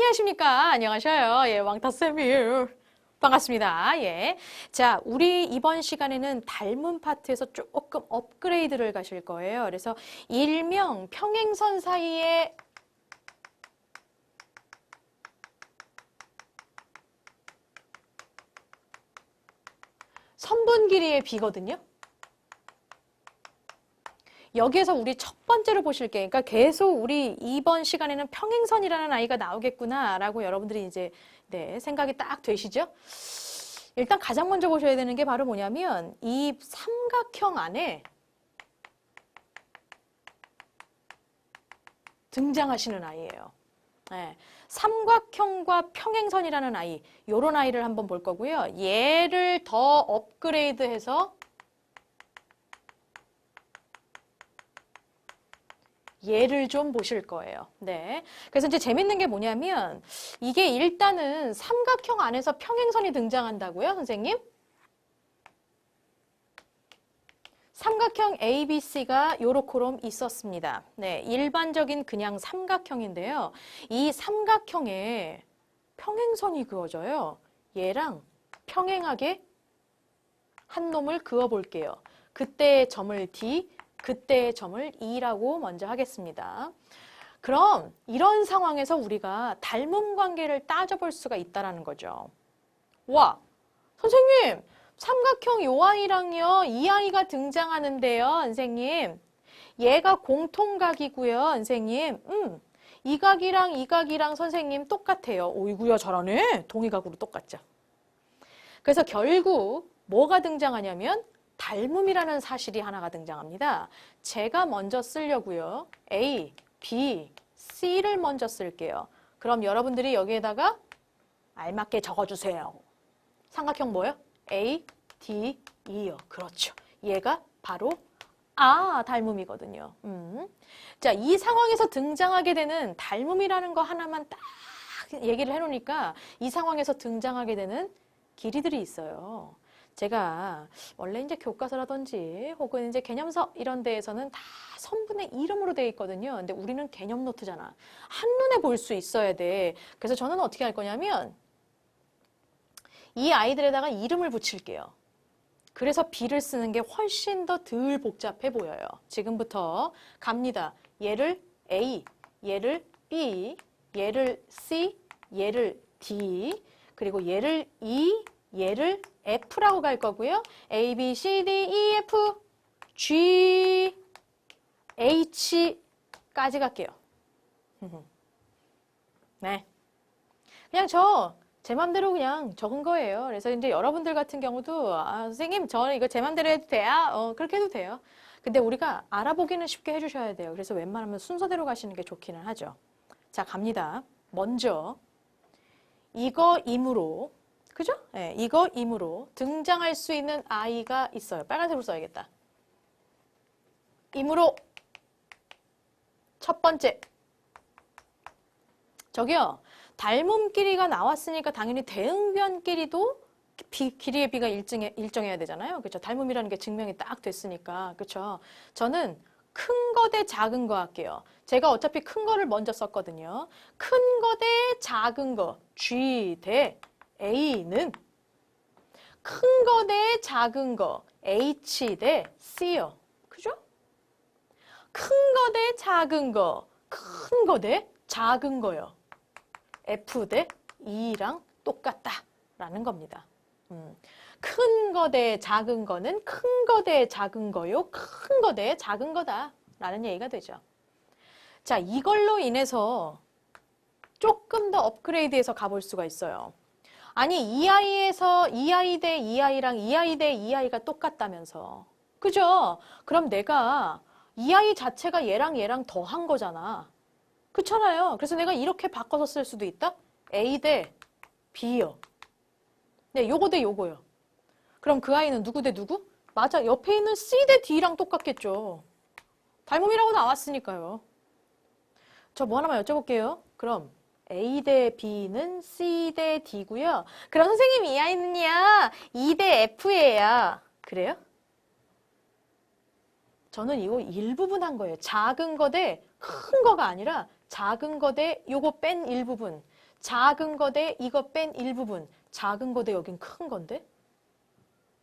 안녕하십니까? 안녕하셔요. 예, 왕타쌤이에요. 반갑습니다. 예. 자, 우리 이번 시간에는 닮은 파트에서 조금 업그레이드를 가실 거예요. 그래서 일명 평행선 사이에 선분 길이의 비거든요. 여기에서 우리 첫 번째로 보실게요. 그러니까 계속 우리 이번 시간에는 평행선이라는 아이가 나오겠구나라고 여러분들이 이제 생각이 딱 되시죠? 일단 가장 먼저 보셔야 되는 게 바로 뭐냐면 이 삼각형 안에 등장하시는 아이예요. 네. 삼각형과 평행선이라는 아이, 요런 아이를 한번 볼 거고요. 얘를 더 업그레이드해서 얘를 좀 보실 거예요. 네. 그래서 이제 재밌는 게 뭐냐면 이게 일단은 삼각형 안에서 평행선이 등장한다고요, 선생님? 삼각형 ABC가 요렇게럼 있었습니다. 네, 일반적인 그냥 삼각형인데요. 이 삼각형에 평행선이 그어져요. 얘랑 평행하게 한 놈을 그어 볼게요. 그때의 점을 D, 그때의 점을 E라고 먼저 하겠습니다. 그럼 이런 상황에서 우리가 닮음 관계를 따져볼 수가 있다는 거죠. 와, 선생님! 삼각형 요 아이랑요, 이 아이가 등장하는데요, 선생님. 얘가 공통각이고요, 선생님. 이 각이랑 이 각이랑 선생님 똑같아요. 오이구야, 잘하네. 동의각으로 똑같죠. 그래서 결국 뭐가 등장하냐면 닮음이라는 사실이 하나가 등장합니다. 제가 먼저 쓰려고요. A, B, C를 먼저 쓸게요. 그럼 여러분들이 여기에다가 알맞게 적어주세요. 삼각형 뭐예요? A, D, E요. 그렇죠. 얘가 바로 닮음이거든요. 자, 이 상황에서 등장하게 되는 닮음이라는 거 하나만 딱 얘기를 해놓으니까 이 상황에서 등장하게 되는 길이들이 있어요. 제가 원래 이제 교과서라든지 혹은 이제 개념서 이런 데에서는 다 선분의 이름으로 되어 있거든요. 근데 우리는 개념 노트잖아. 한눈에 볼 수 있어야 돼. 그래서 저는 어떻게 할 거냐면 이 아이들에다가 이름을 붙일게요. 그래서 B를 쓰는 게 훨씬 더 덜 복잡해 보여요. 지금부터 갑니다. 얘를 A, 얘를 B, 얘를 C, 얘를 D, 그리고 얘를 E, 얘를 F라고 갈 거고요. A, B, C, D, E, F, G, H까지 갈게요. 네. 그냥 제 맘대로 그냥 적은 거예요. 그래서 이제 여러분들 같은 경우도 선생님 저는 이거 제 맘대로 해도 돼요? 그렇게 해도 돼요. 근데 우리가 알아보기는 쉽게 해주셔야 돼요. 그래서 웬만하면 순서대로 가시는 게 좋기는 하죠. 자, 갑니다. 먼저 이거임으로, 그죠? 네, 이거임으로 등장할 수 있는 아이가 있어요. 빨간색으로 써야겠다. 임으로 첫 번째. 저기요. 닮음 길이가 나왔으니까 당연히 대응변 길이도 길이의 비가 일정해야 되잖아요. 그렇죠? 닮음이라는 게 증명이 딱 됐으니까. 그렇죠? 저는 큰 거 대 작은 거 할게요. 제가 어차피 큰 거를 먼저 썼거든요. 큰 거 대 작은 거 G 대 A는 큰 거 대 작은 거 H 대 C요. 그죠? 큰 거 대 작은 거, 큰 거 대 작은 거요. F 대 E랑 똑같다라는 겁니다. 큰 거 대 작은 거는 큰 거 대 작은 거요. 큰 거 대 작은 거다라는 얘기가 되죠. 자, 이걸로 인해서 조금 더 업그레이드해서 가볼 수가 있어요. 아니, 이 아이에서 이 아이 대 이 아이랑 이 아이 대 이 아이가 똑같다면서. 그죠? 그럼 내가 이 아이 자체가 얘랑 더한 거잖아. 그렇잖아요. 그래서 내가 이렇게 바꿔서 쓸 수도 있다. A 대 B요. 네, 요거 대 요거요. 그럼 그 아이는 누구 대 누구? 맞아. 옆에 있는 C 대 D랑 똑같겠죠. 닮음이라고 나왔으니까요. 저 뭐 하나만 여쭤볼게요. 그럼 A 대 B는 C 대 D고요. 그럼 선생님 이 아이는요. E 대 F예요. 그래요? 저는 이거 일부분 한 거예요. 작은 거 대 큰 거가 아니라 작은 거 대 요거 뺀 일부분. 작은 거 대 이거 뺀 일부분. 작은 거 대 여긴 큰 건데?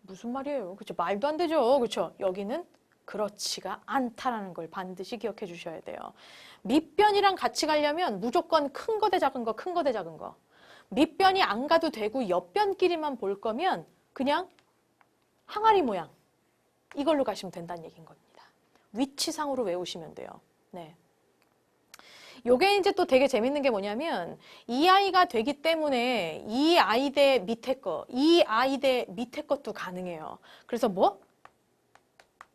무슨 말이에요? 그쵸? 말도 안 되죠. 그쵸? 여기는 그렇지가 않다라는 걸 반드시 기억해 주셔야 돼요. 밑변이랑 같이 가려면 무조건 큰 거 대 작은 거, 큰 거 대 작은 거. 밑변이 안 가도 되고 옆변끼리만 볼 거면 그냥 항아리 모양. 이걸로 가시면 된다는 얘기인 겁니다. 위치상으로 외우시면 돼요. 네. 요게 이제 또 되게 재밌는 게 뭐냐면 이 아이가 되기 때문에 이 아이 대 밑에 거, 이 아이 대 밑에 것도 가능해요. 그래서 뭐?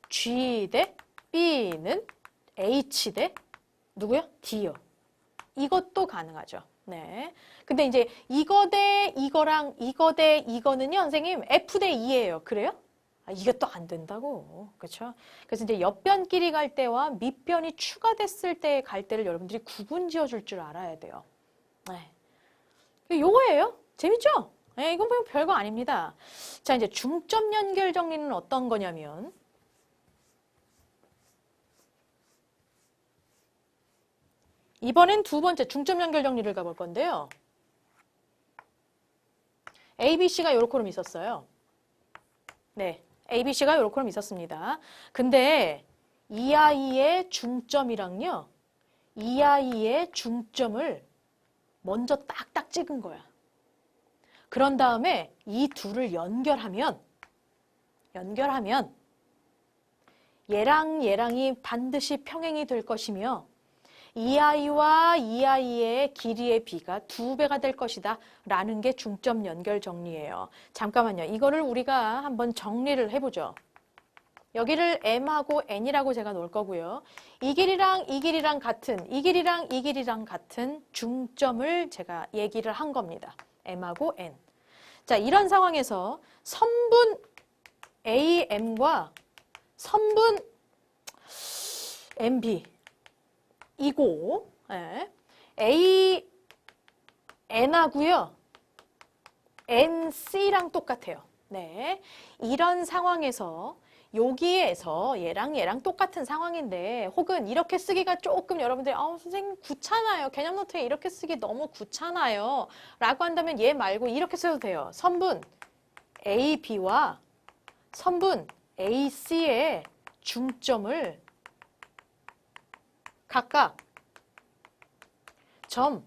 G 대 B는 H 대 누구요? D요. 이것도 가능하죠. 네. 근데 이제 이거 대 이거랑 이거 대 이거는요, 선생님 F 대 E예요. 그래요? 이게 또 안 된다고. 그렇죠? 그래서 이제 옆변끼리 갈 때와 밑변이 추가됐을 때 갈 때를 여러분들이 구분 지어줄 줄 알아야 돼요. 네. 요거예요. 재밌죠? 네, 이건 뭐 별거 아닙니다. 자, 이제 중점 연결 정리는 어떤 거냐면 이번엔 두 번째 중점 연결 정리를 가볼 건데요. ABC가 요렇게 있었어요. 네. ABC가 요렇게 있었습니다. 근데 이 아이의 중점이랑요. 이 아이의 중점을 먼저 딱딱 찍은 거야. 그런 다음에 이 둘을 연결하면 얘랑 얘랑이 반드시 평행이 될 것이며 이 아이와 이 아이의 길이의 비가 2배가 될 것이다 라는 게 중점 연결 정리예요. 잠깐만요. 이거를 우리가 한번 정리를 해보죠. 여기를 M하고 N이라고 제가 놓을 거고요. 이 길이랑 이 길이랑 같은, 이 길이랑 이 길이랑 같은 중점을 제가 얘기를 한 겁니다. M하고 N. 자, 이런 상황에서 선분 AM과 선분 MB 이고 A, N하고요. NC랑 똑같아요. 네, 이런 상황에서 여기에서 얘랑 똑같은 상황인데 혹은 이렇게 쓰기가 조금 여러분들이 선생님 귀찮아요. 개념 노트에 이렇게 쓰기 너무 귀찮아요. 라고 한다면 얘 말고 이렇게 써도 돼요. 선분 AB와 선분 AC의 중점을 각각 점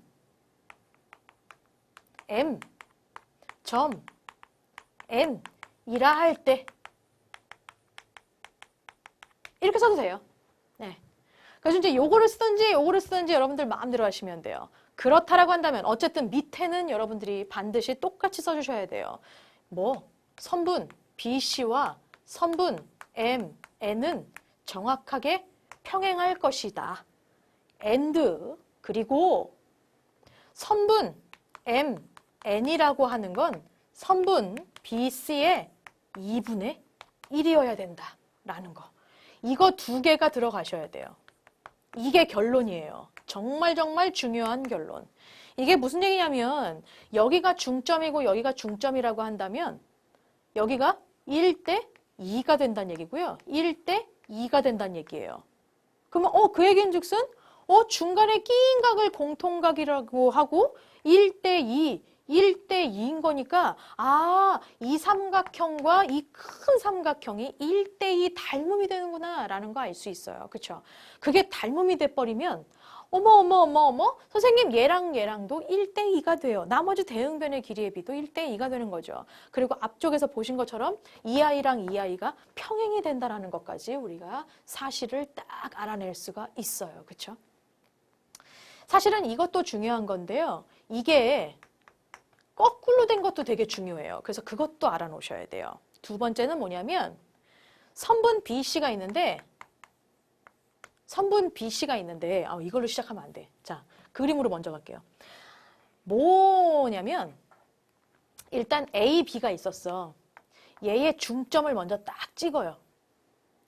M, 점 N 이라 할 때 이렇게 써도 돼요. 네. 그래서 이제 요거를 쓰든지 여러분들 마음대로 하시면 돼요. 그렇다라고 한다면 어쨌든 밑에는 여러분들이 반드시 똑같이 써주셔야 돼요. 뭐 선분 BC와 선분 M, N은 정확하게 평행할 것이다. and 그리고 선분 M, N이라고 하는 건 선분 BC의 2분의 1이어야 된다라는 거. 이거 두 개가 들어가셔야 돼요. 이게 결론이에요. 정말 중요한 결론. 이게 무슨 얘기냐면 여기가 중점이고 여기가 중점이라고 한다면 여기가 1대 2가 된다는 얘기고요. 1대 2가 된다는 얘기예요. 그러면 그 얘기인즉슨 중간에 끼인 각을 공통각이라고 하고 1대 2인 거니까 이 삼각형과 이 큰 삼각형이 1대2 닮음이 되는구나 라는 거 알 수 있어요. 그렇죠? 그게 닮음이 돼버리면 어머 선생님 얘랑도 1대2가 돼요. 나머지 대응변의 길이의 비도 1대2가 되는 거죠. 그리고 앞쪽에서 보신 것처럼 이 아이랑 이 아이가 평행이 된다라는 것까지 우리가 사실을 딱 알아낼 수가 있어요. 그렇죠? 사실은 이것도 중요한 건데요. 이게 거꾸로 된 것도 되게 중요해요. 그래서 그것도 알아놓으셔야 돼요. 두 번째는 뭐냐면 선분 BC가 있는데 이걸로 시작하면 안 돼. 자, 그림으로 먼저 갈게요. 뭐냐면 일단 A, B가 있었어. 얘의 중점을 먼저 딱 찍어요.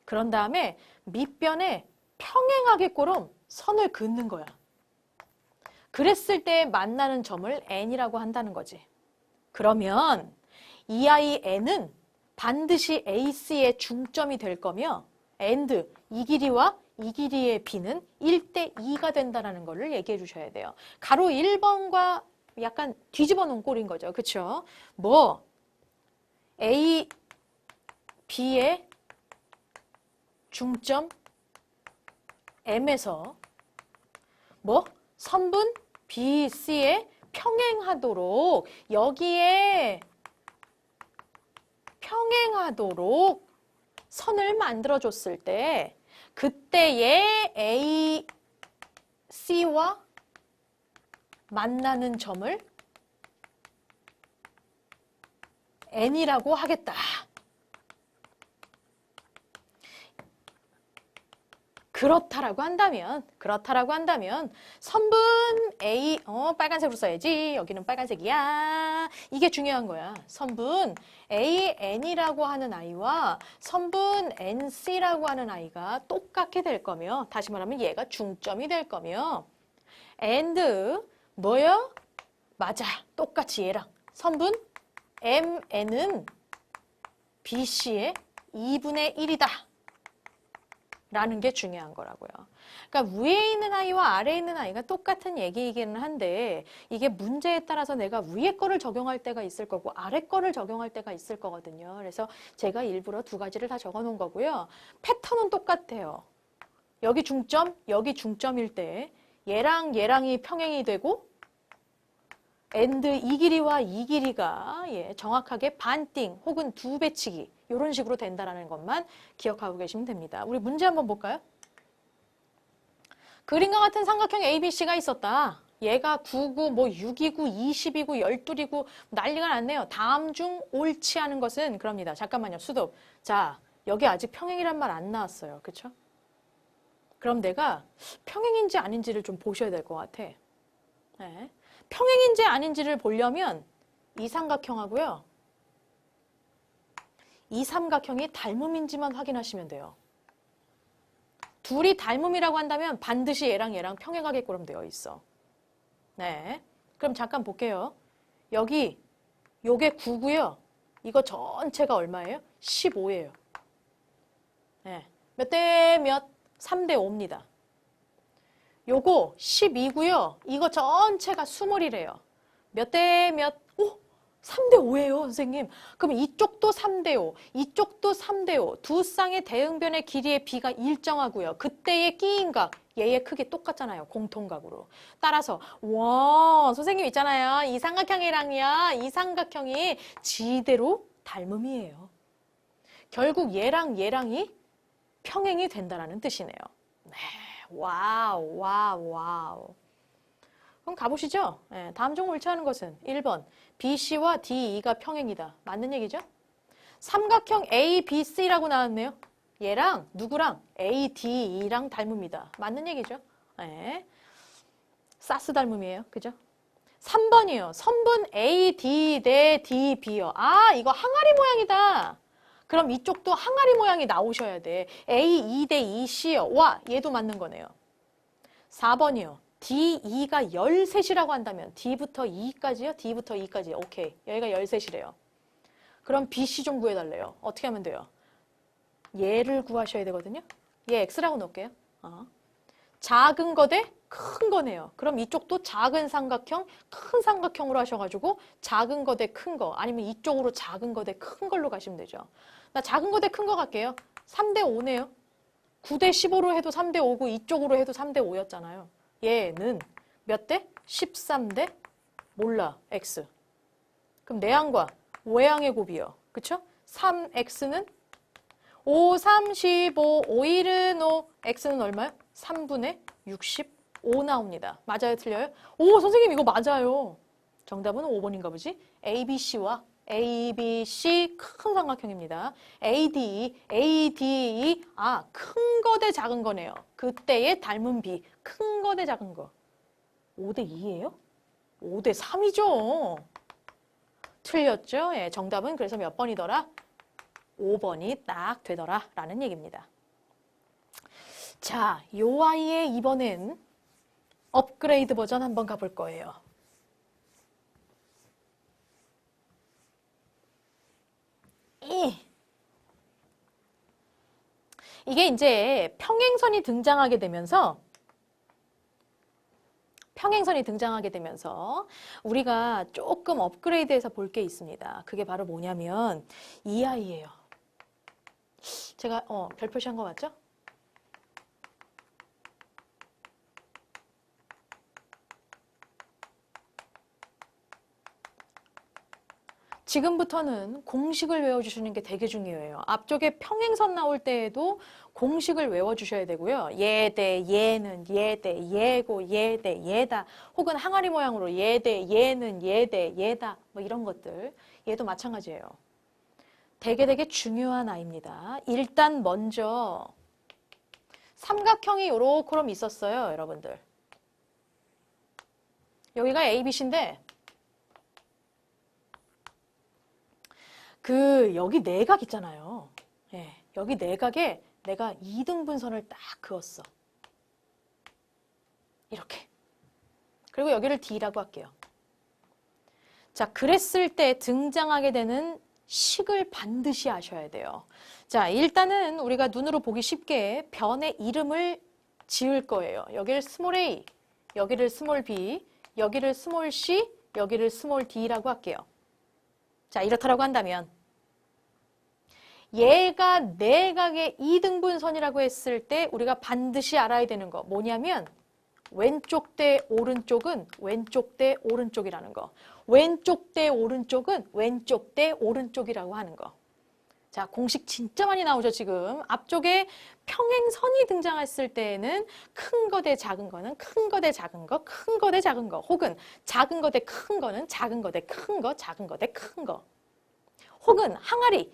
그런 다음에 밑변에 평행하게끔 선을 긋는 거야. 그랬을 때 만나는 점을 N이라고 한다는 거지. 그러면 이 아이 N은 반드시 AC의 중점이 될 거며 and 이 길이와 이 길이의 B는 1대 2가 된다는 것을 얘기해 주셔야 돼요. 가로 1번과 약간 뒤집어 놓은 꼴인 거죠. 그쵸? 뭐 A, B의 중점 M에서 뭐 선분 B, C에 평행하도록 여기에 평행하도록 선을 만들어줬을 때 그때의 A, C와 만나는 점을 N이라고 하겠다. 그렇다라고 한다면 선분 A, 빨간색으로 써야지. 여기는 빨간색이야. 이게 중요한 거야. 선분 AN이라고 하는 아이와 선분 NC라고 하는 아이가 똑같게 될 거며, 다시 말하면 얘가 중점이 될 거며, and 뭐야? 맞아. 똑같이 얘랑 선분 MN은 BC의 2분의 1이다. 라는 게 중요한 거라고요. 그러니까 위에 있는 아이와 아래에 있는 아이가 똑같은 얘기이기는 한데 이게 문제에 따라서 내가 위에 거를 적용할 때가 있을 거고 아래 거를 적용할 때가 있을 거거든요. 그래서 제가 일부러 두 가지를 다 적어 놓은 거고요. 패턴은 똑같아요. 여기 중점, 여기 중점일 때 얘랑 얘랑이 평행이 되고 and 이 길이와 이 길이가 정확하게 반띵 혹은 두 배치기 이런 식으로 된다는 것만 기억하고 계시면 됩니다. 우리 문제 한번 볼까요? 그림과 같은 삼각형 ABC가 있었다. 얘가 9구, 뭐 6이구, 20이구, 12이구 난리가 났네요. 다음 중 옳지 않은 것은 그럽니다. 잠깐만요. 수도. 자, 여기 아직 평행이란 말 안 나왔어요. 그쵸? 그럼 내가 평행인지 아닌지를 좀 보셔야 될 것 같아. 네. 평행인지 아닌지를 보려면 이 삼각형하고요. 이 삼각형이 닮음인지만 확인하시면 돼요. 둘이 닮음이라고 한다면 반드시 얘랑 얘랑 평행하게끔 되어 있어. 네. 그럼 잠깐 볼게요. 여기 요게 9고요. 이거 전체가 얼마예요? 15예요. 네. 몇 대 몇? 3대 5입니다. 요거 12고요. 이거 전체가 20이래요. 몇 대 몇? 오! 3대 5예요, 선생님. 그럼 이쪽도 3대 5, 이쪽도 3대 5. 두 쌍의 대응변의 길이의 비가 일정하고요. 그때의 끼인각, 얘의 크기 똑같잖아요. 공통각으로. 따라서 와, 선생님 있잖아요. 이 삼각형이랑요. 이 삼각형이 지대로 닮음이에요. 결국 얘랑 얘랑이 평행이 된다는 뜻이네요. 네, 와우, 와우, 와우. 그럼 가보시죠. 네, 다음 중 옳지 않은 것은 1번 BC와 DE가 평행이다. 맞는 얘기죠? 삼각형 ABC라고 나왔네요. 얘랑 누구랑? ADE랑 닮음이다. 맞는 얘기죠? 네. 사스 닮음이에요. 그죠? 3번이요. 선분 AD 대 DB요. 아, 이거 항아리 모양이다. 그럼 이쪽도 항아리 모양이 나오셔야 돼. A2 대 EC요. 와, 얘도 맞는 거네요. 4번이요. D2가 13이라고 한다면 D부터 E까지요? D부터 E까지. 오케이. 여기가 13이래요. 그럼 BC 좀 구해달래요. 어떻게 하면 돼요? 얘를 구하셔야 되거든요. 얘 X라고 놓을게요. 작은 거 대 큰 거네요. 그럼 이쪽도 작은 삼각형, 큰 삼각형으로 하셔가지고 작은 거 대 큰 거, 아니면 이쪽으로 작은 거 대 큰 걸로 가시면 되죠. 나 작은 거 대 큰 거 갈게요. 3대 5네요. 9 대 15로 해도 3대 5고 이쪽으로 해도 3대 5였잖아요. 얘는 몇 대? 13대? 몰라. X. 그럼 내항과 외항의 곱이요. 그쵸? 3X는 5, 3, 15, 5, 1은 5. X는 얼마요? 3분의 65 나옵니다. 맞아요? 틀려요? 오, 선생님 이거 맞아요. 정답은 5번인가 보지? ABC와 ABC 큰 삼각형입니다. ADE, 큰 거 대 작은 거네요. 그때의 닮은 B, 큰 거 대 작은 거. 5대 2예요? 5대 3이죠. 틀렸죠? 예, 정답은 그래서 몇 번이더라? 5번이 딱 되더라 라는 얘기입니다. 자, 요 아이의 이번엔 업그레이드 버전 한번 가볼 거예요. 이게 이제 평행선이 등장하게 되면서 평행선이 등장하게 되면서 우리가 조금 업그레이드해서 볼 게 있습니다. 그게 바로 뭐냐면 이 아이예요. 제가 별 표시한 거 맞죠? 지금부터는 공식을 외워주시는 게 되게 중요해요. 앞쪽에 평행선 나올 때에도 공식을 외워주셔야 되고요. 얘 대 얘는 얘 대 얘고 얘 대 얘다. 혹은 항아리 모양으로 얘 대 얘는 얘 대 얘다. 뭐 이런 것들. 얘도 마찬가지예요. 되게 중요한 아이입니다. 일단 먼저 삼각형이 요렇게럼 있었어요, 여러분들. 여기가 ABC인데 여기 내각 있잖아요. 예, 여기 내각에 내가 2등분선을 딱 그었어. 이렇게. 그리고 여기를 D라고 할게요. 자, 그랬을 때 등장하게 되는 식을 반드시 아셔야 돼요. 자, 일단은 우리가 눈으로 보기 쉽게 변의 이름을 지을 거예요. 여기를 스몰 a, 여기를 스몰 b, 여기를 스몰 c, 여기를 스몰 d라고 할게요. 자, 이렇다라고 한다면 얘가 내각의 2등분선이라고 했을 때 우리가 반드시 알아야 되는 거 뭐냐면 왼쪽 대 오른쪽은 왼쪽 대 오른쪽이라는 거. 왼쪽 대 오른쪽은 왼쪽 대 오른쪽이라고 하는 거. 자, 공식 진짜 많이 나오죠, 지금. 앞쪽에 평행선이 등장했을 때에는 큰 거 대 작은 거는 큰 거 대 작은 거, 큰 거 대 작은 거, 혹은 작은 거 대 큰 거는 작은 거 대 큰 거, 작은 거 대 큰 거. 혹은 항아리,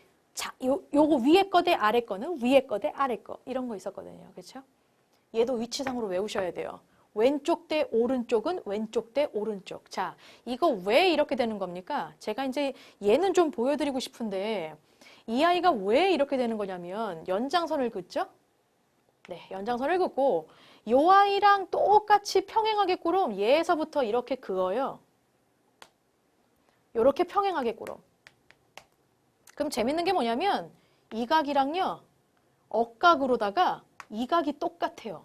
요거 위에 거 대 아래 거는 위에 거 대 아래 거. 이런 거 있었거든요, 그렇죠? 얘도 위치상으로 외우셔야 돼요. 왼쪽 대 오른쪽은 왼쪽 대 오른쪽. 자, 이거 왜 이렇게 되는 겁니까? 제가 이제 얘는 좀 보여드리고 싶은데 이 아이가 왜 이렇게 되는 거냐면 연장선을 긋죠? 네, 연장선을 긋고 요 아이랑 똑같이 평행하게끔 얘에서부터 이렇게 그어요. 요렇게 평행하게끔. 그럼 재밌는 게 뭐냐면 이 각이랑요. 억각으로다가 이 각이 똑같아요.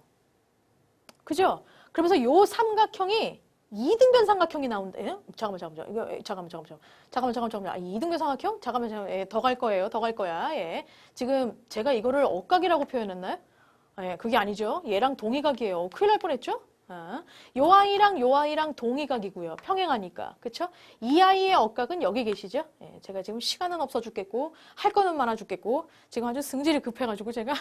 그죠? 그러면서 요 삼각형이 2등변 삼각형이 나온대. 잠깐만. 이거 잠깐만. 2등변 삼각형? 잠깐만. 예, 더 갈 거예요. 더 갈 거야. 예. 지금 제가 이거를 억각이라고 표현했나요? 예, 그게 아니죠. 얘랑 동의각이에요. 큰일 날 뻔했죠? 요 아이랑 동의각이고요. 평행하니까. 그쵸? 이 아이의 억각은 여기 계시죠? 예, 제가 지금 시간은 없어 죽겠고 할 거는 많아 죽겠고 지금 아주 승질이 급해가지고 제가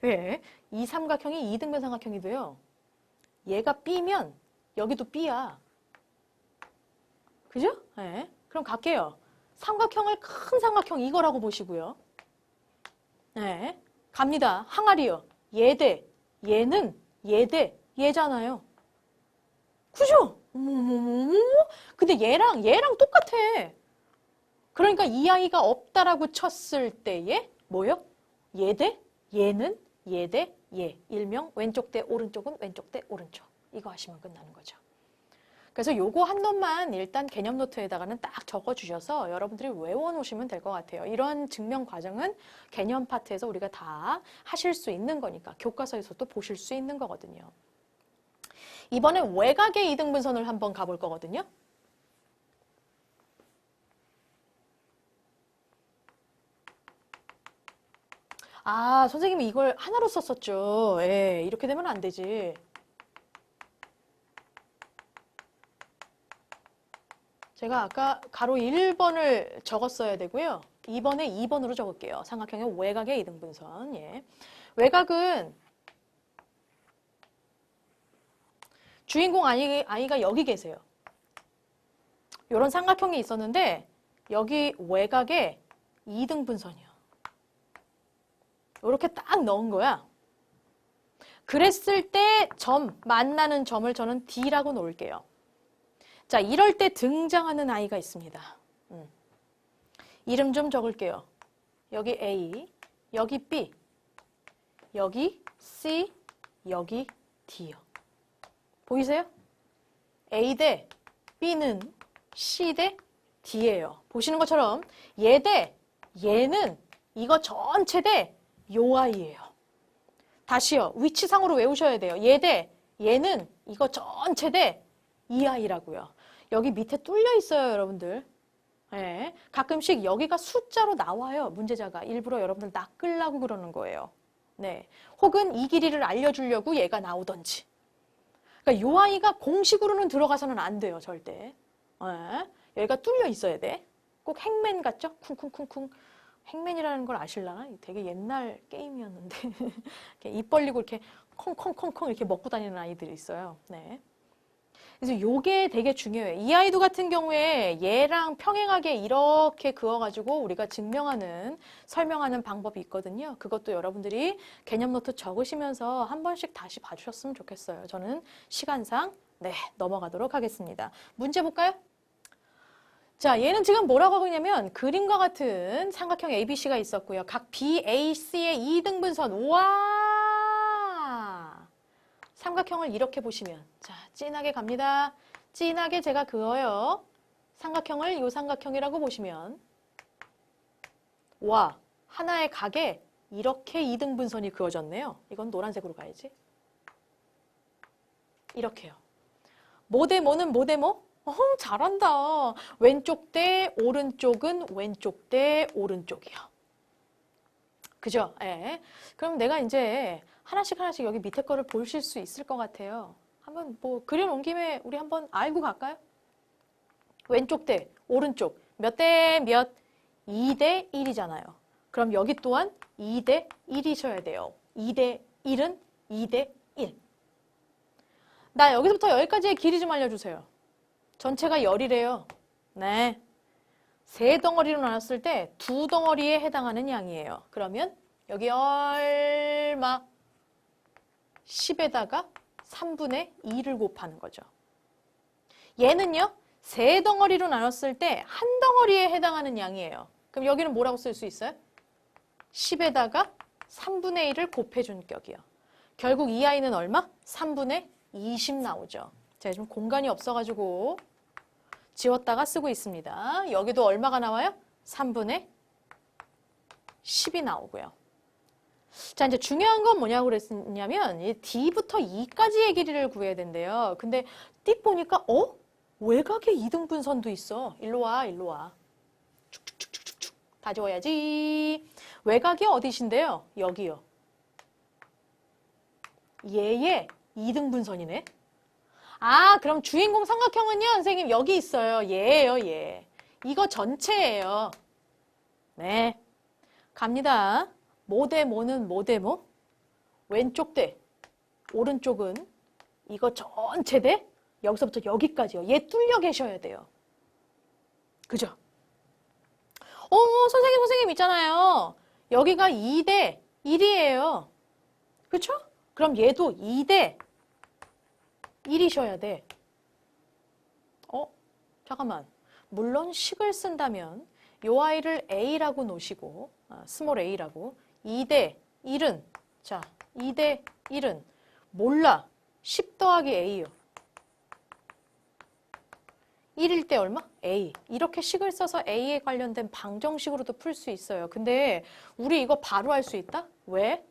예, 이 삼각형이 2등변 삼각형이 돼요. 얘가 B면 여기도 B야. 그죠? 예. 그럼 갈게요. 삼각형을 큰 삼각형 이거라고 보시고요. 네. 갑니다. 항아리요. 얘 대 얘는 얘 대 얘잖아요. 그죠? 근데 얘랑 똑같아. 그러니까 이 아이가 없다라고 쳤을 때에 뭐요? 얘 대 얘는 얘 대 얘. 일명 왼쪽 대 오른쪽은 왼쪽 대 오른쪽. 이거 하시면 끝나는 거죠. 그래서 요거 한 놈만 일단 개념 노트에다가는 딱 적어주셔서 여러분들이 외워놓으시면 될 것 같아요. 이런 증명 과정은 개념 파트에서 우리가 다 하실 수 있는 거니까 교과서에서도 보실 수 있는 거거든요. 이번에 외곽의 이등분선을 한번 가볼 거거든요. 아, 선생님이 이걸 하나로 썼었죠. 예, 이렇게 되면 안 되지. 제가 아까 가로 1번을 적었어야 되고요. 2번에 2번으로 적을게요. 삼각형의 외곽의 이등분선. 예. 외곽은 주인공 아이가 여기 계세요. 이런 삼각형이 있었는데 여기 외곽에 이등분선이요. 이렇게 딱 넣은 거야. 그랬을 때 만나는 점을 저는 D라고 놓을게요. 자, 이럴 때 등장하는 아이가 있습니다. 이름 좀 적을게요. 여기 A, 여기 B, 여기 C, 여기 D요. 보이세요? A 대 B는 C 대 D예요. 보시는 것처럼 얘 대 얘는 이거 전체 대 요 아이예요. 다시요. 위치상으로 외우셔야 돼요. 얘 대 얘는 이거 전체 대 2i라고요. 여기 밑에 뚫려 있어요, 여러분들. 예, 가끔씩 여기가 숫자로 나와요, 문제자가. 일부러 여러분들 낚으려고 그러는 거예요. 네, 혹은 이 길이를 알려주려고 얘가 나오던지. 그러니까 요 아이가 공식으로는 들어가서는 안 돼요, 절대. 예, 여기가 뚫려 있어야 돼. 꼭 행맨 같죠? 쿵쿵쿵쿵. 행맨이라는 걸 아실라나? 되게 옛날 게임이었는데 이렇게 입 벌리고 이렇게 콩콩콩콩 이렇게 먹고 다니는 아이들이 있어요. 네. 그래서 요게 되게 중요해요. 이 아이도 같은 경우에 얘랑 평행하게 이렇게 그어가지고 우리가 증명하는, 설명하는 방법이 있거든요. 그것도 여러분들이 개념 노트 적으시면서 한 번씩 다시 봐주셨으면 좋겠어요. 저는 시간상 네, 넘어가도록 하겠습니다. 문제 볼까요? 자, 얘는 지금 뭐라고 하고 있냐면 그림과 같은 삼각형 ABC가 있었고요. 각 BAC의 2등분선. 우와! 삼각형을 이렇게 보시면, 자, 진하게 갑니다. 진하게 제가 그어요. 삼각형을 요 삼각형이라고 보시면, 와, 하나의 각에 이렇게 2등분선이 그어졌네요. 이건 노란색으로 가야지. 이렇게요. 뭐 대 뭐는 뭐 대 뭐? 잘한다. 왼쪽 대 오른쪽은 왼쪽 대 오른쪽이요. 그죠? 예. 그럼 내가 이제 하나씩 여기 밑에 거를 보실 수 있을 것 같아요. 한번 뭐 그려놓은 김에 우리 한번 알고 갈까요? 왼쪽 대 오른쪽 몇 대 몇? 2대 1이잖아요. 그럼 여기 또한 2대 1이셔야 돼요. 2대 1은 2대 1. 나 여기서부터 여기까지의 길이 좀 알려주세요. 전체가 열이래요. 네. 세 덩어리로 나눴을 때 두 덩어리에 해당하는 양이에요. 그러면 여기 얼마? 10에다가 3분의 2를 곱하는 거죠. 얘는요. 세 덩어리로 나눴을 때 한 덩어리에 해당하는 양이에요. 그럼 여기는 뭐라고 쓸 수 있어요? 10에다가 3분의 1을 곱해준 격이요. 결국 이 아이는 얼마? 3분의 20 나오죠. 제가 지금 공간이 없어가지고 지웠다가 쓰고 있습니다. 여기도 얼마가 나와요? 3분의 10이 나오고요. 자, 이제 중요한 건 뭐냐고 그랬냐면 이 D부터 E까지의 길이를 구해야 된대요. 근데 띡 보니까 외곽에 2등분선도 있어. 일로 와, 일로 와. 축축축축축 다 지워야지. 외곽이 어디신데요? 여기요. 얘의 2등분선이네. 아, 그럼 주인공 삼각형은요, 선생님, 여기 있어요. 얘예요, 얘. 이거 전체예요. 네. 갑니다. 뭐 대 뭐는 뭐 대 뭐? 왼쪽 대 오른쪽은 이거 전체 대 여기서부터 여기까지요. 얘 뚫려 계셔야 돼요. 그죠? 선생님 있잖아요. 여기가 2대 1이에요. 그쵸? 그럼 얘도 2대 1이셔야 돼. 잠깐만. 물론 식을 쓴다면 요 아이를 A라고 놓으시고 스몰 A라고 2대 1은 자 2대 1은 몰라. 10 더하기 A요. 1일 때 얼마? A. 이렇게 식을 써서 A에 관련된 방정식으로도 풀 수 있어요. 근데 우리 이거 바로 할 수 있다? 왜?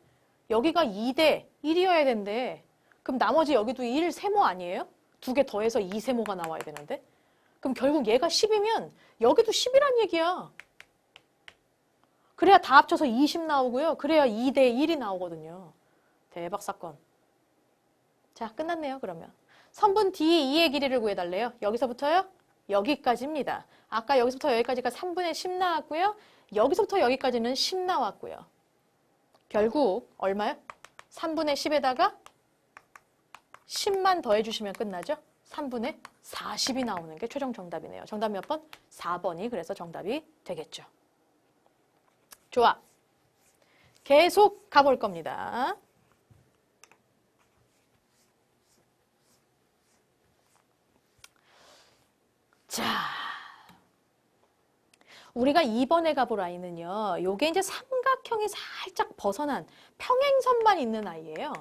여기가 2대 1이어야 된대. 그럼 나머지 여기도 1 세모 아니에요? 두 개 더해서 2 세모가 나와야 되는데? 그럼 결국 얘가 10이면 여기도 10이란 얘기야. 그래야 다 합쳐서 20 나오고요. 그래야 2대 1이 나오거든요. 대박 사건. 자, 끝났네요, 그러면. 선분 D2의 길이를 구해달래요. 여기서부터요? 여기까지입니다. 아까 여기서부터 여기까지가 3분의 10 나왔고요. 여기서부터 여기까지는 10 나왔고요. 결국 얼마요? 3분의 10에다가 10만 더해주시면 끝나죠? 3분의 40이 나오는 게 최종 정답이네요. 정답 몇 번? 4번이 그래서 정답이 되겠죠. 좋아. 계속 가볼 겁니다. 자, 우리가 2번에 가볼 아이는요. 요게 이제 삼각형이 살짝 벗어난 평행선만 있는 아이예요.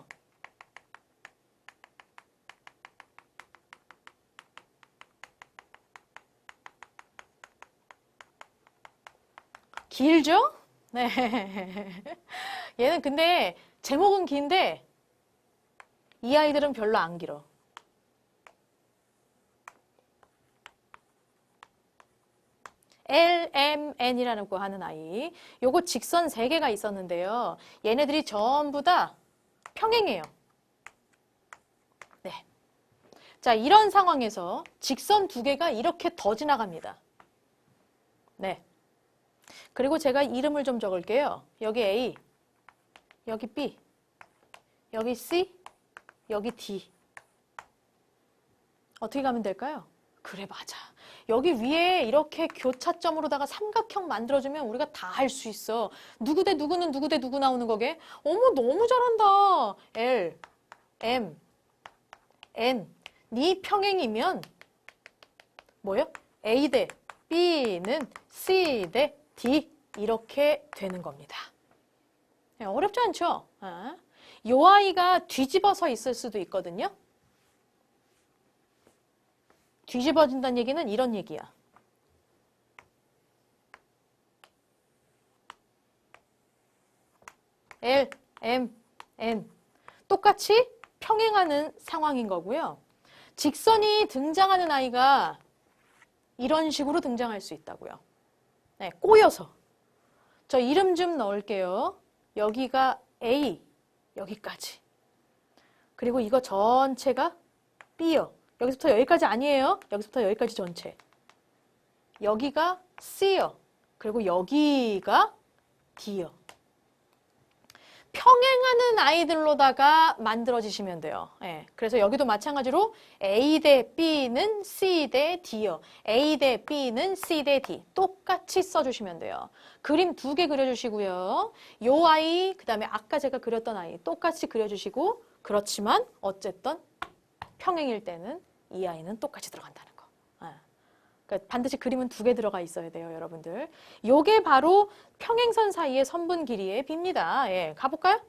길죠? 네. 얘는 근데 제목은 긴데 이 아이들은 별로 안 길어. LMN이라는 거 하는 아이. 요거 직선 3개가 있었는데요. 얘네들이 전부 다 평행이에요. 네. 자, 이런 상황에서 직선 2개가 이렇게 더 지나갑니다. 네. 그리고 제가 이름을 좀 적을게요. 여기 A, 여기 B, 여기 C, 여기 D. 어떻게 가면 될까요? 그래, 맞아. 여기 위에 이렇게 교차점으로다가 삼각형 만들어주면 우리가 다 할 수 있어. 누구 대 누구는 누구 대 누구 나오는 거게? 어머, 너무 잘한다. L, M, N. 네 평행이면 뭐요? A 대 B는 C 대 D. 이렇게 되는 겁니다. 어렵지 않죠? 이 아이가 뒤집어서 있을 수도 있거든요. 뒤집어진다는 얘기는 이런 얘기야. L, M, N. 똑같이 평행하는 상황인 거고요. 직선이 등장하는 아이가 이런 식으로 등장할 수 있다고요. 네, 꼬여서. 저 이름 좀 넣을게요. 여기가 A, 여기까지. 그리고 이거 전체가 B요. 여기서부터 여기까지 아니에요. 여기서부터 여기까지 전체. 여기가 C요. 그리고 여기가 D요. 평행하는 아이들로다가 만들어지시면 돼요. 예, 그래서 여기도 마찬가지로 A 대 B는 C 대 D요. A 대 B는 C 대 D. 똑같이 써주시면 돼요. 그림 2개 그려주시고요. 요 아이, 그 다음에 아까 제가 그렸던 아이 똑같이 그려주시고, 그렇지만 어쨌든 평행일 때는 이 아이는 똑같이 들어간다는 거. 그러니까 반드시 그림은 2개 들어가 있어야 돼요, 여러분들. 요게 바로 평행선 사이의 선분 길이의 비입니다. 예, 가볼까요?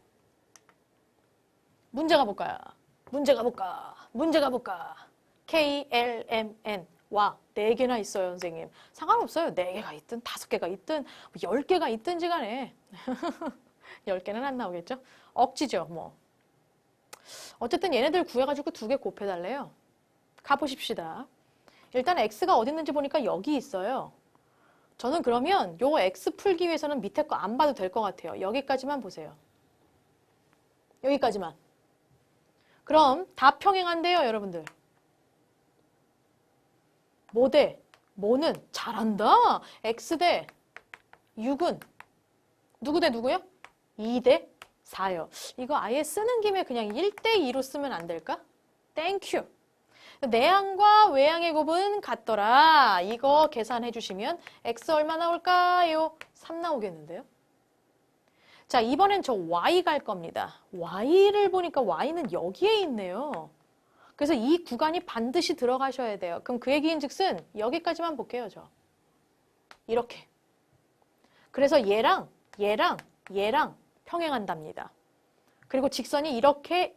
문제 가볼까요? 문제 가볼까? 문제 가볼까? K, L, M, N. 와, 4개나 있어요, 선생님. 상관없어요. 4개가 있든 5개가 있든 10개가 있든지 간에. 10개는 안 나오겠죠? 억지죠, 뭐. 어쨌든 얘네들 구해가지고 2개 곱해달래요. 가보십시다. 일단 x가 어디 있는지 보니까 여기 있어요. 저는 그러면 요 x 풀기 위해서는 밑에 거 안 봐도 될 것 같아요. 여기까지만 보세요. 여기까지만. 그럼 다 평행한데요, 여러분들. 뭐 대? 뭐는? 잘한다. x 대 6은 누구 대 누구요? 2 대 4요. 이거 아예 쓰는 김에 그냥 1대 2로 쓰면 안 될까? 땡큐. 내항과 외항의 곱은 같더라. 이거 계산해 주시면 x 얼마 나올까요? 3 나오겠는데요? 자, 이번엔 저 y 갈 겁니다. y를 보니까 y는 여기에 있네요. 그래서 이 구간이 반드시 들어가셔야 돼요. 그럼 그 얘기인 즉슨 여기까지만 볼게요, 저. 이렇게. 그래서 얘랑 평행한답니다. 그리고 직선이 이렇게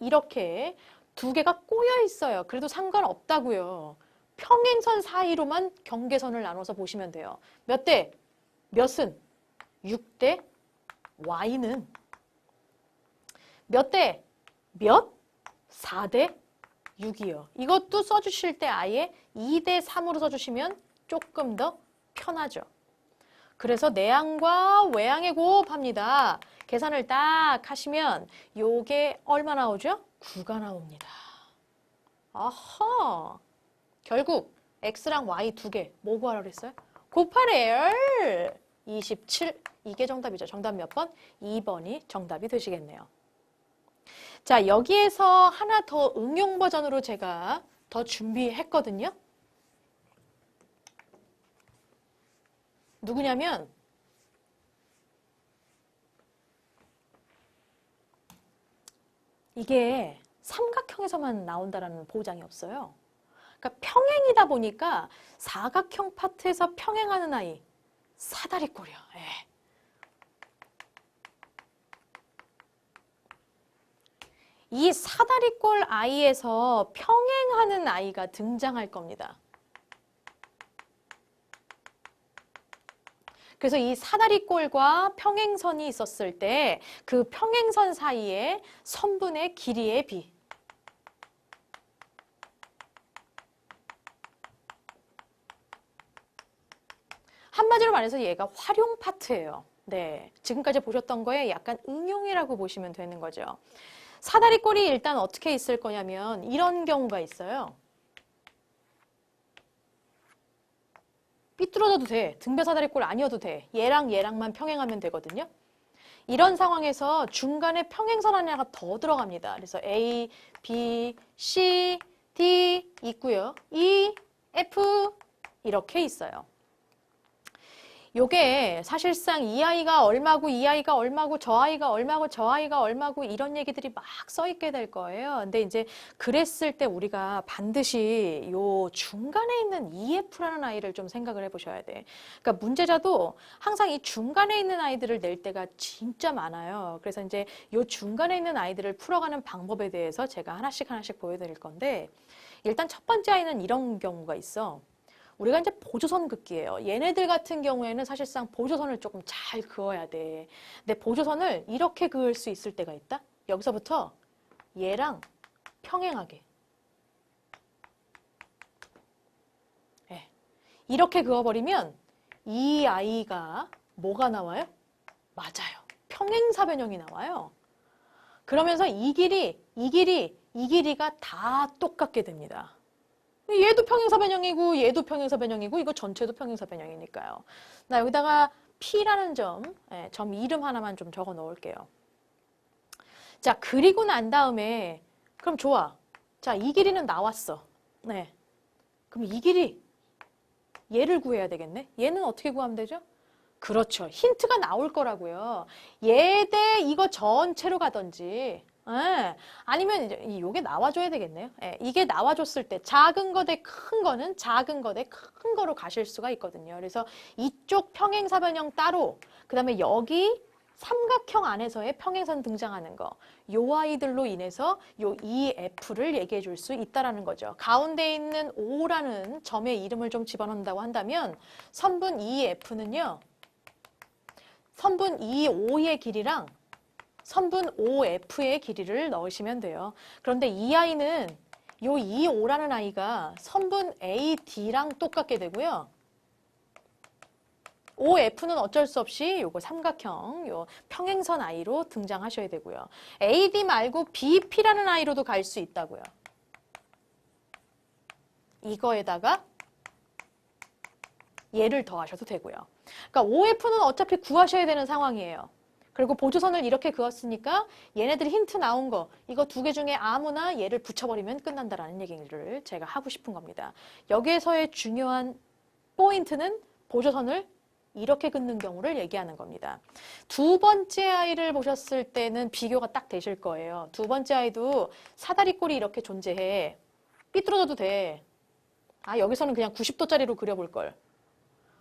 2개가 꼬여 있어요. 그래도 상관없다고요. 평행선 사이로만 경계선을 나눠서 보시면 돼요. 몇 대? 몇은? 6대 y는 몇 대? 몇? 4대 6이요. 이것도 써주실 때 아예 2대 3으로 써주시면 조금 더 편하죠. 그래서 내항과 외항의 곱합니다. 계산을 딱 하시면 요게 얼마 나오죠? 9가 나옵니다. 아하. 결국 x랑 y 2개 뭐 구하라 그랬어요? 곱하래요. 27. 이게 정답이죠. 정답 몇 번? 2번이 정답이 되시겠네요. 자, 여기에서 하나 더 응용 버전으로 제가 더 준비했거든요. 누구냐면 이게 삼각형에서만 나온다라는 보장이 없어요. 그러니까 평행이다 보니까 사각형 파트에서 평행하는 아이 사다리꼴이요. 예. 이 사다리꼴 아이에서 평행하는 아이가 등장할 겁니다. 그래서 이 사다리꼴과 평행선이 있었을 때 그 평행선 사이에 선분의 길이의 비. 한마디로 말해서 얘가 활용 파트예요. 네, 지금까지 보셨던 거에 약간 응용이라고 보시면 되는 거죠. 사다리꼴이 일단 어떻게 있을 거냐면 이런 경우가 있어요. 삐뚤어져도 돼. 등변 사다리꼴 아니어도 돼. 얘랑 얘랑만 평행하면 되거든요. 이런 상황에서 중간에 평행선 하나가 더 들어갑니다. 그래서 A, B, C, D 있고요. E, F 이렇게 있어요. 요게 사실상 이 아이가 얼마고 이 아이가 얼마고 저 아이가 얼마고 저 아이가 얼마고 이런 얘기들이 막 써 있게 될 거예요. 근데 이제 그랬을 때 우리가 반드시 요 중간에 있는 EF라는 아이를 좀 생각을 해보셔야 돼. 그러니까 문제자도 항상 이 중간에 있는 아이들을 낼 때가 진짜 많아요. 그래서 이제 요 중간에 있는 아이들을 풀어가는 방법에 대해서 제가 하나씩 하나씩 보여드릴 건데 일단 첫 번째 아이는 이런 경우가 있어. 우리가 이제 보조선 긋기예요. 얘네들 같은 경우에는 사실상 보조선을 조금 잘 그어야 돼. 근데 보조선을 이렇게 그을 수 있을 때가 있다. 여기서부터 얘랑 평행하게. 네. 이렇게 그어버리면 이 아이가 뭐가 나와요? 맞아요. 평행사변형이 나와요. 그러면서 이 길이가 다 똑같게 됩니다. 얘도 평행사변형이고 얘도 평행사변형이고 이거 전체도 평행사변형이니까요. 나 여기다가 P라는 점 이름 하나만 좀 적어 놓을게요. 자, 그리고 난 다음에 그럼 좋아. 자, 이 길이는 나왔어. 네. 그럼 이 길이 얘를 구해야 되겠네. 얘는 어떻게 구하면 되죠? 그렇죠. 힌트가 나올 거라고요. 얘 대 이거 전체로 가든지 예. 아니면 이제 이게 나와줘야 되겠네요. 예. 이게 나와줬을 때 작은 거 대 큰 거는 작은 거 대 큰 거로 가실 수가 있거든요. 그래서 이쪽 평행사변형 따로 그 다음에 여기 삼각형 안에서의 평행선 등장하는 거 요 아이들로 인해서 요 EF를 얘기해 줄 수 있다라는 거죠. 가운데 있는 O라는 점의 이름을 좀 집어넣는다고 한다면 선분 EF는요. 선분 EO의 길이랑 선분 OF의 길이를 넣으시면 돼요. 그런데 이 아이는 요 EO라는 아이가 선분 AD랑 똑같게 되고요. OF는 어쩔 수 없이 요거 삼각형, 요 평행선 아이로 등장하셔야 되고요. AD 말고 BP라는 아이로도 갈 수 있다고요. 이거에다가 얘를 더하셔도 되고요. 그러니까 OF는 어차피 구하셔야 되는 상황이에요. 그리고 보조선을 이렇게 그었으니까 얘네들이 힌트 나온 거 이거 두 개 중에 아무나 얘를 붙여버리면 끝난다라는 얘기를 제가 하고 싶은 겁니다. 여기에서의 중요한 포인트는 보조선을 이렇게 긋는 경우를 얘기하는 겁니다. 두 번째 아이를 보셨을 때는 비교가 딱 되실 거예요. 두 번째 아이도 사다리꼴이 이렇게 존재해. 삐뚤어져도 돼. 아, 여기서는 그냥 90도짜리로 그려볼 걸.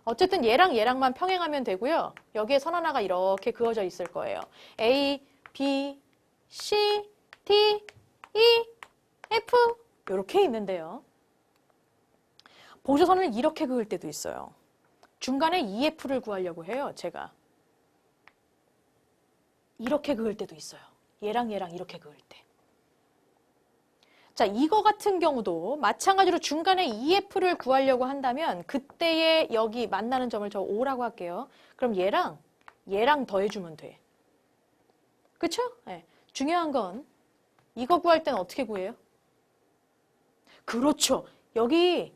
어쨌든 얘랑 얘랑만 평행하면 되고요. 여기에 선 하나가 이렇게 그어져 있을 거예요. A, B, C, D, E, F 이렇게 있는데요. 보조선을 이렇게 그을 때도 있어요. 중간에 EF를 구하려고 해요. 제가. 이렇게 그을 때도 있어요. 얘랑 얘랑 이렇게 그을 때. 자, 이거 같은 경우도 마찬가지로 중간에 EF를 구하려고 한다면 그때의 여기 만나는 점을 저 O라고 할게요. 그럼 얘랑 더해주면 돼. 그쵸? 네. 중요한 건 이거 구할 때는 어떻게 구해요? 그렇죠. 여기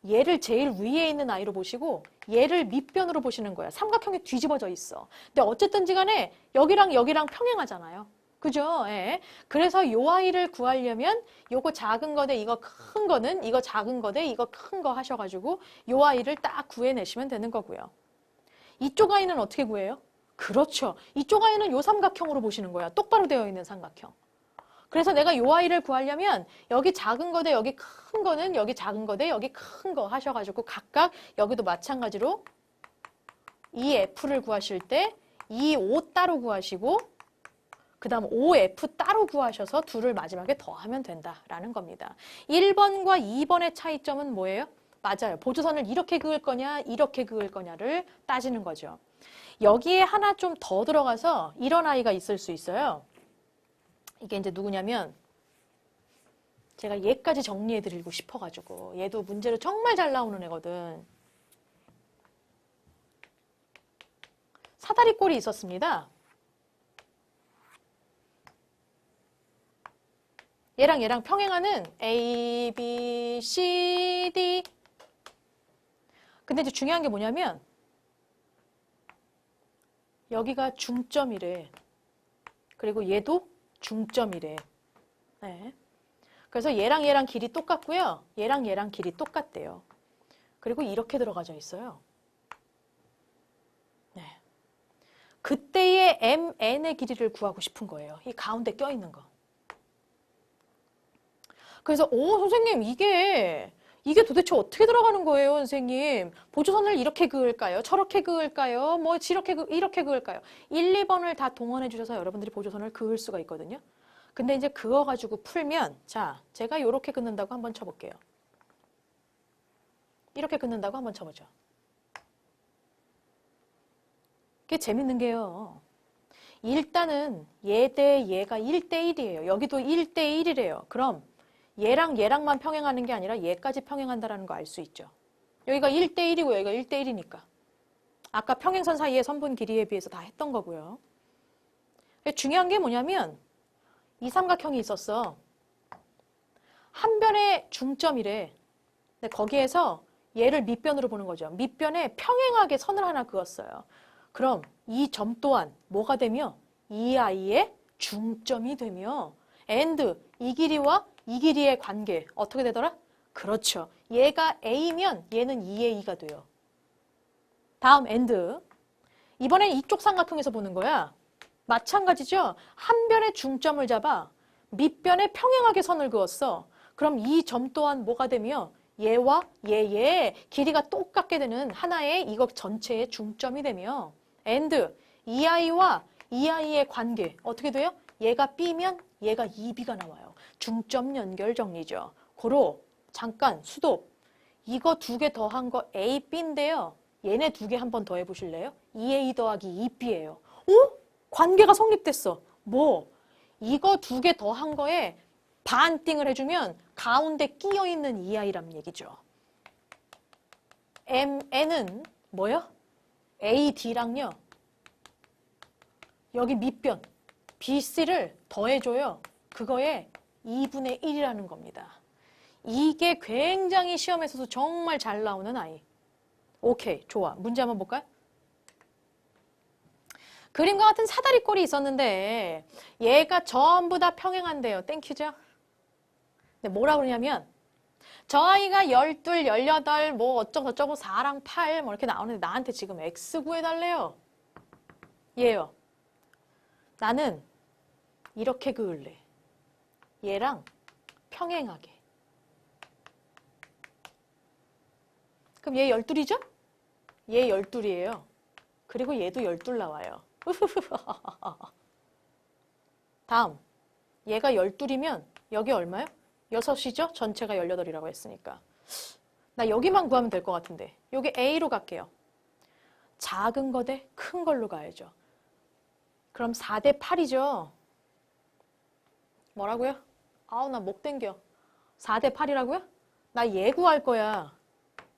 얘를 제일 위에 있는 아이로 보시고 얘를 밑변으로 보시는 거야. 삼각형이 뒤집어져 있어. 근데 어쨌든지 간에 여기랑 여기랑 평행하잖아요. 그죠? 예. 그래서 요 아이를 구하려면 요거 작은 거 대 이거 큰 거는 이거 작은 거 대 이거 큰 거 하셔가지고 요 아이를 딱 구해내시면 되는 거고요. 이쪽 아이는 어떻게 구해요? 그렇죠. 이쪽 아이는 요 삼각형으로 보시는 거야. 똑바로 되어 있는 삼각형. 그래서 내가 요 아이를 구하려면 여기 작은 거 대 여기 큰 거는 여기 작은 거 대 여기 큰 거 하셔가지고 각각 여기도 마찬가지로 이 F를 구하실 때 이 O 따로 구하시고 그 다음 OF 따로 구하셔서 둘을 마지막에 더하면 된다라는 겁니다. 1번과 2번의 차이점은 뭐예요? 맞아요. 보조선을 이렇게 그을 거냐 이렇게 그을 거냐를 따지는 거죠. 여기에 하나 좀 더 들어가서 이런 아이가 있을 수 있어요. 이게 이제 누구냐면 제가 얘까지 정리해드리고 싶어가지고 얘도 문제로 정말 잘 나오는 애거든. 사다리꼴이 있었습니다. 얘랑 평행하는 A, B, C, D. 근데 이제 중요한 게 뭐냐면 여기가 중점이래. 그리고 얘도 중점이래. 네. 그래서 얘랑 길이 똑같고요. 얘랑 길이 똑같대요. 그리고 이렇게 들어가져 있어요. 네. 그때의 MN의 길이를 구하고 싶은 거예요. 이 가운데 껴있는 거. 그래서 선생님 이게 도대체 어떻게 들어가는 거예요, 선생님? 보조선을 이렇게 그을까요? 저렇게 그을까요? 뭐 이렇게 그을까요? 1, 2번을 다 동원해 주셔서 여러분들이 보조선을 그을 수가 있거든요. 근데 이제 그거 가지고 풀면 자, 제가 이렇게 긋는다고 한번 쳐볼게요. 이렇게 긋는다고 한번 쳐보죠. 그게 재밌는 게요. 일단은 얘 대 얘가 1대1이에요. 여기도 1대1이래요. 그럼 얘랑만 평행하는 게 아니라 얘까지 평행한다는 거 알 수 있죠. 여기가 1대1이고 여기가 1대1이니까. 아까 평행선 사이의 선분 길이에 비해서 다 했던 거고요. 중요한 게 뭐냐면 이 삼각형이 있었어. 한 변의 중점이래. 근데 거기에서 얘를 밑변으로 보는 거죠. 밑변에 평행하게 선을 하나 그었어요. 그럼 이 점 또한 뭐가 되며 이 아이의 중점이 되며 and 이 길이와 이 길이의 관계 어떻게 되더라? 그렇죠. 얘가 A면 얘는 2A가 돼요. 다음 and. 이번엔 이쪽 삼각형에서 보는 거야. 마찬가지죠. 한 변의 중점을 잡아 밑변에 평행하게 선을 그었어. 그럼 이 점 또한 뭐가 되며 얘와 얘의 길이가 똑같게 되는 하나의 이거 전체의 중점이 되며 and 이 아이와 이 아이의 관계 어떻게 돼요? 얘가 B면 얘가 2B가 나와요. 중점 연결 정리죠. 고로 잠깐 수도 이거 두 개 더한 거 A, B인데요. 얘네 두 개 한 번 더 해보실래요? 2A 더하기 2B예요. 관계가 성립됐어. 뭐? 이거 두 개 더한 거에 반띵을 해주면 가운데 끼어있는 이 아이란 얘기죠. MN은 뭐요? AD랑요. 여기 밑변 BC를 더해줘요. 그거에 2분의 1이라는 겁니다. 이게 굉장히 시험에서도 정말 잘 나오는 아이. 오케이, 좋아. 문제 한번 볼까요? 그림과 같은 사다리꼴이 있었는데 얘가 전부 다 평행한데요. 땡큐죠? 근데 뭐라 그러냐면 저 아이가 12, 18, 뭐 어쩌고저쩌고 4랑 8 뭐 이렇게 나오는데 나한테 지금 X 구해달래요. 얘요. 나는 이렇게 그을래. 얘랑 평행하게. 그럼 얘 12이죠? 얘 12이에요. 그리고 얘도 12 나와요. 다음. 얘가 12이면 여기 얼마요? 6이죠? 전체가 18이라고 했으니까. 나 여기만 구하면 될 것 같은데. 여기 A로 갈게요. 작은 거 대 큰 걸로 가야죠. 그럼 4대 8이죠? 뭐라고요? 아우, 나 목 땡겨. 4대 8이라고요? 나 얘 구할 거야.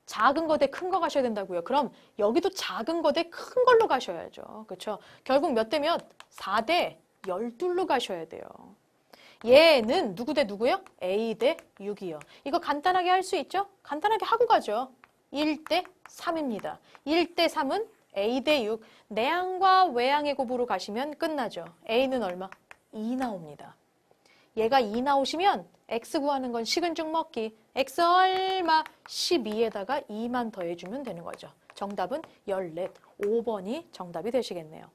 작은 거 대 큰 거 가셔야 된다고요. 그럼 여기도 작은 거 대 큰 걸로 가셔야죠. 그렇죠? 결국 몇 대 몇? 4대 12로 가셔야 돼요. 얘는 누구 대 누구요? A 대 6이요. 이거 간단하게 할 수 있죠? 간단하게 하고 가죠. 1대 3입니다. 1대 3은 A 대 6. 내항과 외항의 곱으로 가시면 끝나죠. A는 얼마? 2 나옵니다. 얘가 2 나오시면 X 구하는 건 식은 죽 먹기. X 얼마? 12에다가 2만 더해주면 되는 거죠. 정답은 14. 5번이 정답이 되시겠네요.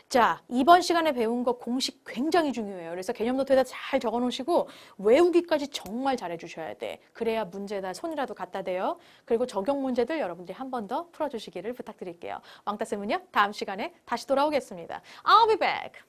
자, 이번 시간에 배운 거 공식 굉장히 중요해요. 그래서 개념 노트에다 잘 적어 놓으시고 외우기까지 정말 잘해 주셔야 돼. 그래야 문제에다 손이라도 갖다 대요. 그리고 적용 문제들 여러분들이 한 번 더 풀어주시기를 부탁드릴게요. 왕따쌤은요, 다음 시간에 다시 돌아오겠습니다. I'll be back.